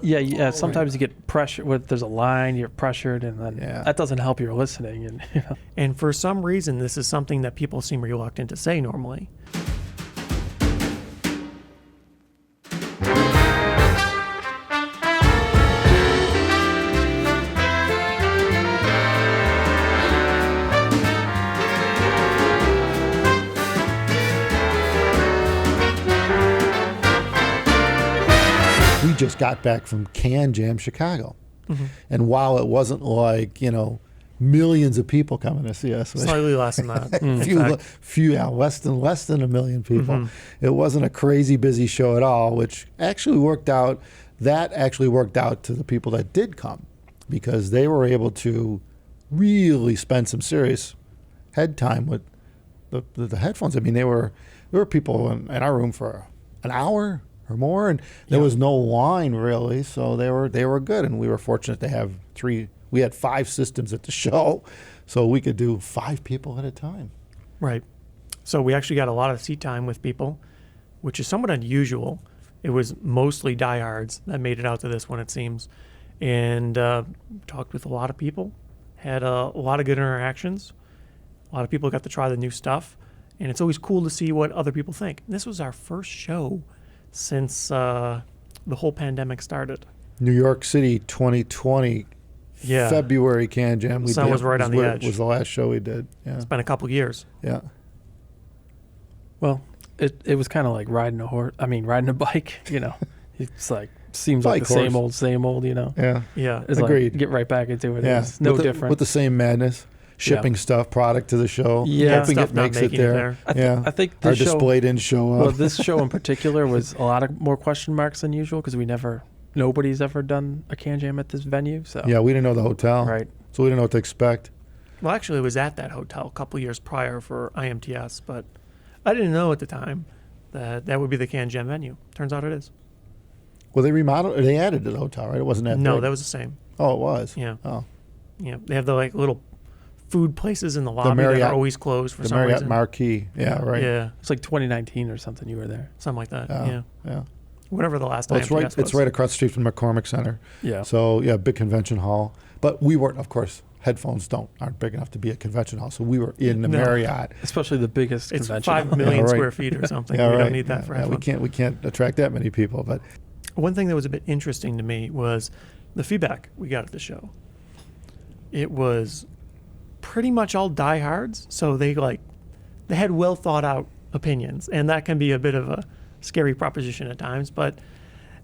Yeah. Sometimes you get pressure. There's a line, you're pressured, and then that doesn't help your listening. And And for some reason, this is something that people seem reluctant to say normally. We just got back from CanJam Chicago. Mm-hmm. And while it wasn't like, millions of people coming to see us. Slightly less than that. Less than a million people. Mm-hmm. It wasn't a crazy busy show at all, which actually worked out. That actually worked out to the people that did come because they were able to really spend some serious head time with the headphones. I mean, there were people in our room for an hour or more, and there was no line really, so they were good. And we were fortunate to have we had 5 systems at the show, so we could do 5 people at a time. Right. So we actually got a lot of seat time with people, which is somewhat unusual. It was mostly diehards that made it out to this one, it seems, and talked with a lot of people, had a lot of good interactions. A lot of people got to try the new stuff, and it's always cool to see what other people think. And this was our first show since the whole pandemic started. New York City 2020, February CanJam. Sun was right on the edge. Was the last show we did. Yeah. It's been a couple years. Yeah. Well, it was kind of like riding a bike, It's like, seems like the same old, Yeah. Yeah. It's agreed. Like, get right back into it. Yeah. It's no different. With the same madness. Shipping stuff, product to the show. Yeah. Hoping it makes it there. I think our display didn't show up. Well, this show in particular was a lot of more question marks than usual because nobody's ever done a CanJam at this venue. So yeah, we didn't know the hotel. Right. So we didn't know what to expect. Well, actually, it was at that hotel a couple years prior for IMTS, but I didn't know at the time that would be the CanJam venue. Turns out it is. Well, they remodeled, they added to the hotel, right? It wasn't that No, big. that was the same. Oh, it was? Yeah. Oh. Yeah, they have the little food places in the lobby that are always closed for some reason. The Marriott Marquis. Yeah, right. Yeah. It's like 2019 or something you were there. Something like that. Yeah. Whatever the last time it's right across the street from the McCormick Center. Yeah. So, big convention hall. But we weren't, of course, headphones aren't big enough to be a convention hall. So we were in the Marriott. Especially the biggest it's convention. 5 million square feet or something. We don't need that for headphones. We can't attract that many people. But one thing that was a bit interesting to me was the feedback we got at the show. It was pretty much all diehards, so they had well thought out opinions, and that can be a bit of a scary proposition at times, but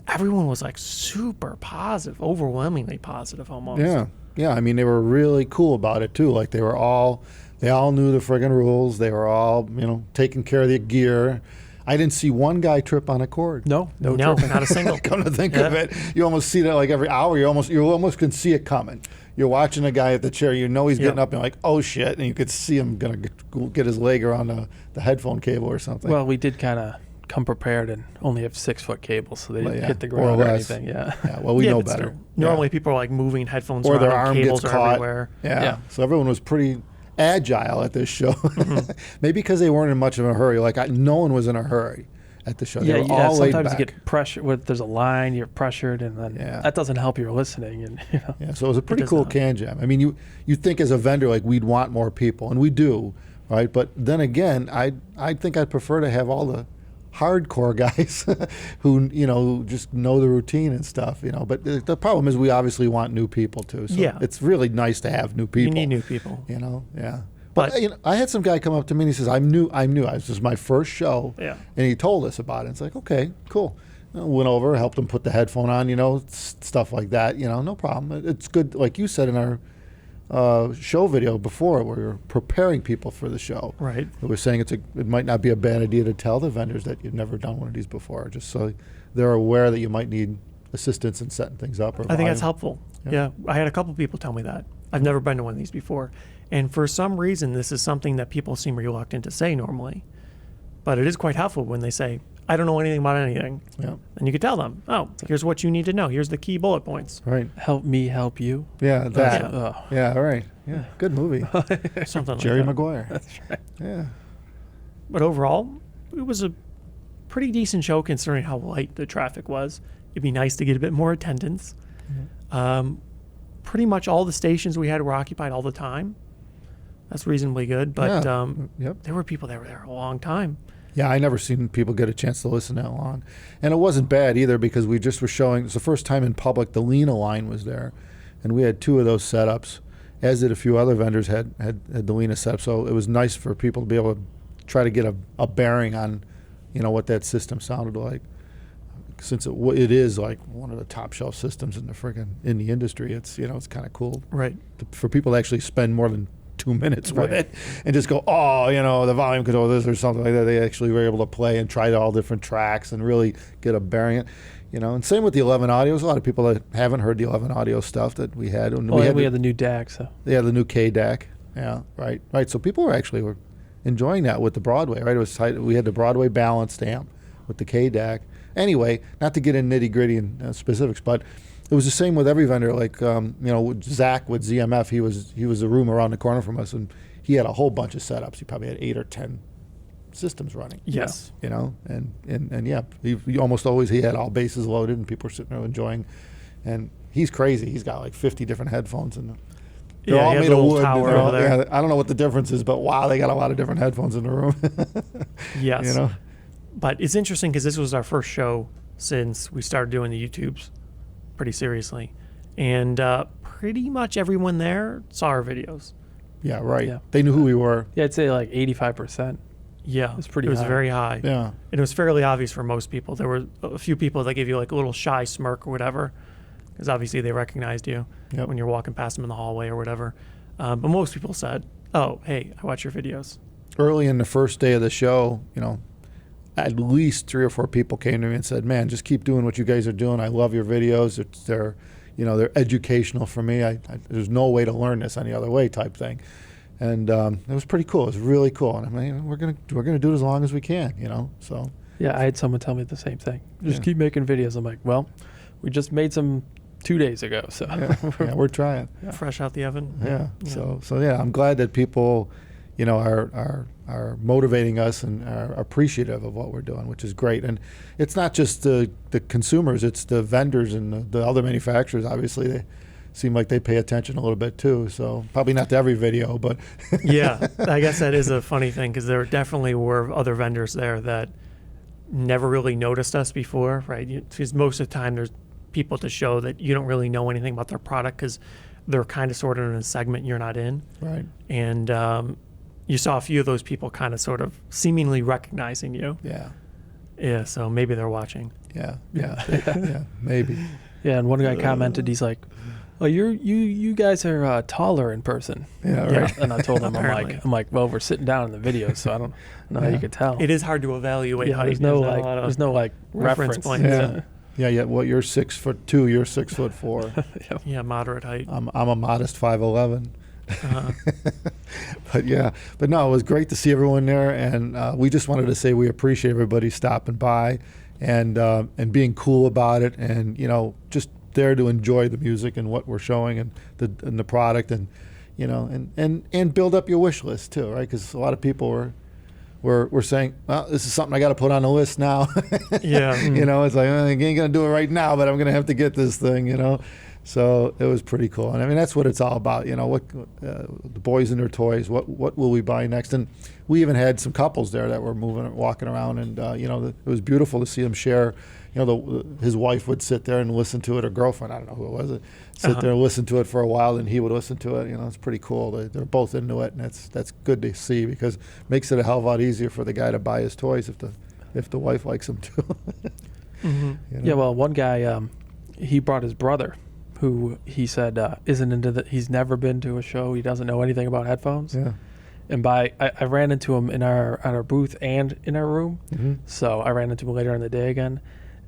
everyone was super positive, overwhelmingly positive almost. Yeah. I mean, they were really cool about it too. Like they all knew the friggin' rules. They were all, taking care of the gear. I didn't see one guy trip on a cord. No, not a single. Come to think of it, you almost see that every hour. You almost can see it coming. You're watching a guy at the chair. He's getting up and like, oh shit, and you could see him gonna get his leg around the headphone cable or something. Well, we did kind of come prepared and only have 6-foot cables, so they didn't hit the ground or anything. Yeah. Well, we know better. Normally, people are moving headphones or around, their arm cables gets are caught. everywhere. Yeah. So everyone was pretty agile at this show. Mm-hmm. Maybe because they weren't in much of a hurry. No one was in a hurry at the show. They were all sometimes laid you back. get pressure. There's a line, you're pressured, and then that doesn't help your listening. And Yeah, so it was a pretty cool CanJam. I mean, you think as a vendor we'd want more people, and we do, right? But then again, I think I'd prefer to have all the hardcore guys who just know the routine and stuff. But the problem is we obviously want new people too. So it's really nice to have new people. You need new people. Yeah. But I had some guy come up to me and he says, I'm new. This is my first show. Yeah. And he told us about it. It's like, okay, cool. Went over, helped him put the headphone on, stuff like that. No problem. It's good. Like you said in our show video before, where we were preparing people for the show. Right. We were saying it might not be a bad idea to tell the vendors that you've never done one of these before, just so they're aware that you might need assistance in setting things up. I think that's helpful. Yeah. I had a couple people tell me that. I've never been to one of these before. And for some reason, this is something that people seem reluctant to say normally. But it is quite helpful when they say, I don't know anything about anything. Yeah. And you could tell them, here's what you need to know. Here's the key bullet points. Right. Help me help you. Yeah, that. Yeah, right. Yeah, good movie. Something like Jerry that. Maguire. That's right. Yeah. But overall, it was a pretty decent show considering how light the traffic was. it'd be nice to get a bit more attendance. Pretty much all the stations we had were occupied all the time. That's reasonably good, but there were people that were there a long time. Yeah, I never seen people get a chance to listen that long. And it wasn't bad either, because we just were showing, it's the first time in public the Lena line was there. And we had 2 of those setups, as did a few other vendors had the Lena setup. So it was nice for people to be able to try to get a bearing on, what that system sounded like. Since it is like one of the top shelf systems in the industry, it's it's kind of cool, right? For people to actually spend more than 2 minutes with it and just go, the volume control this or something like that. They actually were able to play and try all different tracks and really get a bearing. And same with the 11 audio. There's a lot of people that haven't heard the 11 audio stuff that we had. And we had the new DAC. So yeah, the new K DAC. Yeah, right. So people were enjoying that with the Broadway, right? It was tight. We had the Broadway balanced amp with the K DAC. Anyway, not to get in nitty gritty and specifics, but it was the same with every vendor. Like Zach with ZMF, he was a room around the corner from us, and he had a whole bunch of setups. He probably had 8 or 10 systems running. Yes. And yeah, he almost always he had all bases loaded, and people were sitting there enjoying. And he's crazy. He's got like 50 different headphones, and they're all made of wood. I don't know what the difference is, but wow, they got a lot of different headphones in the room. Yes. But it's interesting because this was our first show since we started doing the YouTubes pretty seriously. And pretty much everyone there saw our videos. Yeah, right. Yeah. They knew who we were. Yeah, I'd say like 85%. Yeah. It was high. very high. Yeah. And it was fairly obvious for most people. There were a few people that gave you like a little shy smirk or whatever, because obviously they recognized you when you're walking past them in the hallway or whatever. But most people said, "Oh, hey, I watch your videos." Early in the first day of the show, at least 3 or 4 people came to me and said, "Man, just keep doing what you guys are doing. I love your videos. They're educational for me. There's no way to learn this any other way," type thing. And it was pretty cool. It was really cool. And I mean, we're gonna do it as long as we can, So yeah, I had someone tell me the same thing. Just keep making videos. I'm like, well, we just made some 2 days ago, so we're trying. Fresh out the oven. Yeah. So yeah, I'm glad that people, are motivating us and are appreciative of what we're doing, which is great. And it's not just the consumers; it's the vendors and the other manufacturers. Obviously, they seem like they pay attention a little bit too. So probably not to every video, but yeah, I guess that is a funny thing, because there definitely were other vendors there that never really noticed us before, right? Because most of the time there's people to show that you don't really know anything about their product because they're kind of sort of in a segment you're not in. Right. And you saw a few of those people kind of sort of seemingly recognizing you. Yeah. Yeah, so maybe they're watching. Yeah, maybe. Yeah, and one guy commented, he's like, "Oh, you guys are taller in person." Yeah, right. And I told him, I'm like, well, we're sitting down in the video, so I don't know how you could tell. It is hard to evaluate height. There's no reference points. Yeah. Well, you're 6'2", you're 6'4". Yeah, moderate height. I'm a modest 5'11". Uh-huh. but no, it was great to see everyone there, and we just wanted to say we appreciate everybody stopping by and being cool about it, and just there to enjoy the music and what we're showing and the product, and and build up your wish list too, right? Because a lot of people were saying, well, this is something I got to put on the list now. Yeah. It's like, I ain't gonna do it right now, but I'm gonna have to get this thing, So it was pretty cool, and I mean that's what it's all about. What the boys and their toys. What will we buy next? And we even had some couples there that were walking around, and it was beautiful to see them share. His wife would sit there and listen to it, or girlfriend, I don't know who it was, sit there and listen to it for a while, and he would listen to it. It's pretty cool. They're both into it, and that's good to see, because it makes it a hell of a lot easier for the guy to buy his toys if the wife likes them too. Mm-hmm. Yeah, well, one guy, he brought his brother, who he said isn't into he's never been to a show. He doesn't know anything about headphones. Yeah. And I ran into him at our booth and in our room. Mm-hmm. So I ran into him later in the day again,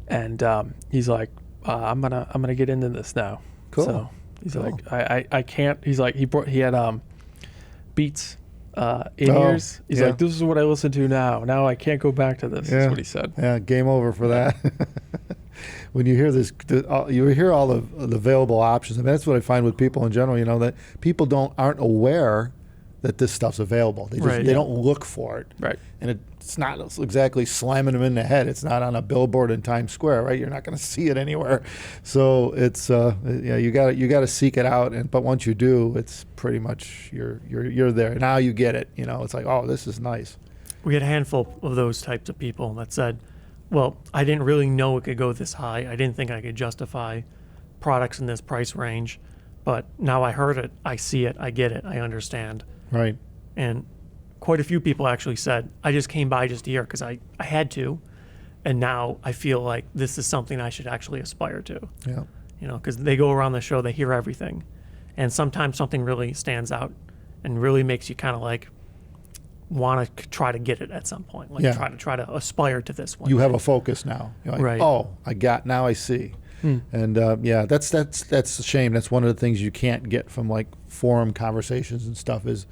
and he's like, I'm gonna get into this now. Cool. So he's Cool. like, I can't. He's like, he had Beats in-ears. He's like, this is what I listen to now. Now I can't go back to this. Yeah. That's what he said. Yeah, game over for that. When you hear this, you hear all the available options. I mean, that's what I find with people in general. That people aren't aware that this stuff's available. They don't look for it. Right. And it's not exactly slamming them in the head. It's not on a billboard in Times Square, right? You're not going to see it anywhere. So it's you got to seek it out. But once you do, it's pretty much you're there. Now you get it. It's like, oh, this is nice. We had a handful of those types of people that said, well, I didn't really know it could go this high. I didn't think I could justify products in this price range. But now I heard it, I see it, I get it, I understand. Right. And quite a few people actually said, I just came by just here because I had to. And now I feel like this is something I should actually aspire to. Yeah. Because they go around the show, they hear everything. And sometimes something really stands out and really makes you kind of like want to try to get it at some point. Like try to aspire to this one. You have a focus now. You're like, right. Oh, now I see. And that's a shame. That's one of the things you can't get from like forum conversations and stuff is,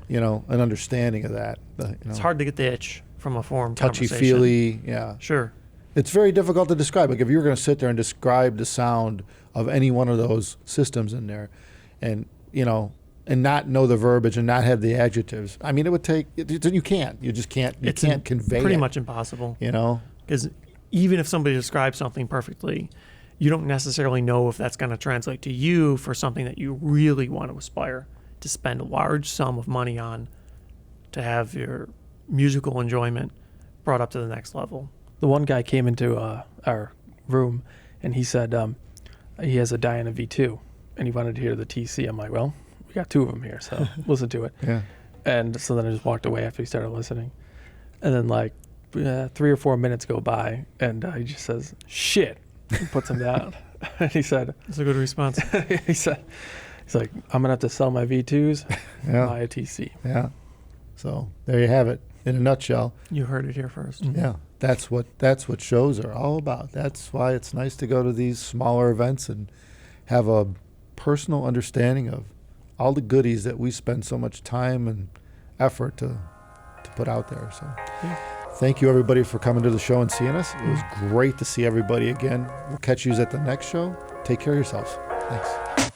an understanding of that. It's hard to get the itch from a forum touchy conversation. feely. Yeah, sure. It's very difficult to describe. Like if you were going to sit there and describe the sound of any one of those systems in there, and and not know the verbiage and not have the adjectives. I mean, it would take. You can't. You just can't. You can't convey. Pretty it, much impossible. Because even if somebody describes something perfectly, you don't necessarily know if that's going to translate to you for something that you really want to aspire to spend a large sum of money on to have your musical enjoyment brought up to the next level. The one guy came into our room and he said he has a Diana V2 and he wanted to hear the TC. I'm like, well, we got two of them here, so listen to it. Yeah. And so then I just walked away after he started listening. And then like 3 or 4 minutes go by and he just says, shit. He puts them down. And he said, that's a good response. he's like, I'm gonna have to sell my V2s, buy a TC. Yeah. So there you have it in a nutshell. You heard it here first. Yeah. That's what shows are all about. That's why it's nice to go to these smaller events and have a personal understanding of all the goodies that we spend so much time and effort to put out there. So thank you, everybody, for coming to the show and seeing us. It was great to see everybody again. We'll catch you at the next show. Take care of yourselves. Thanks.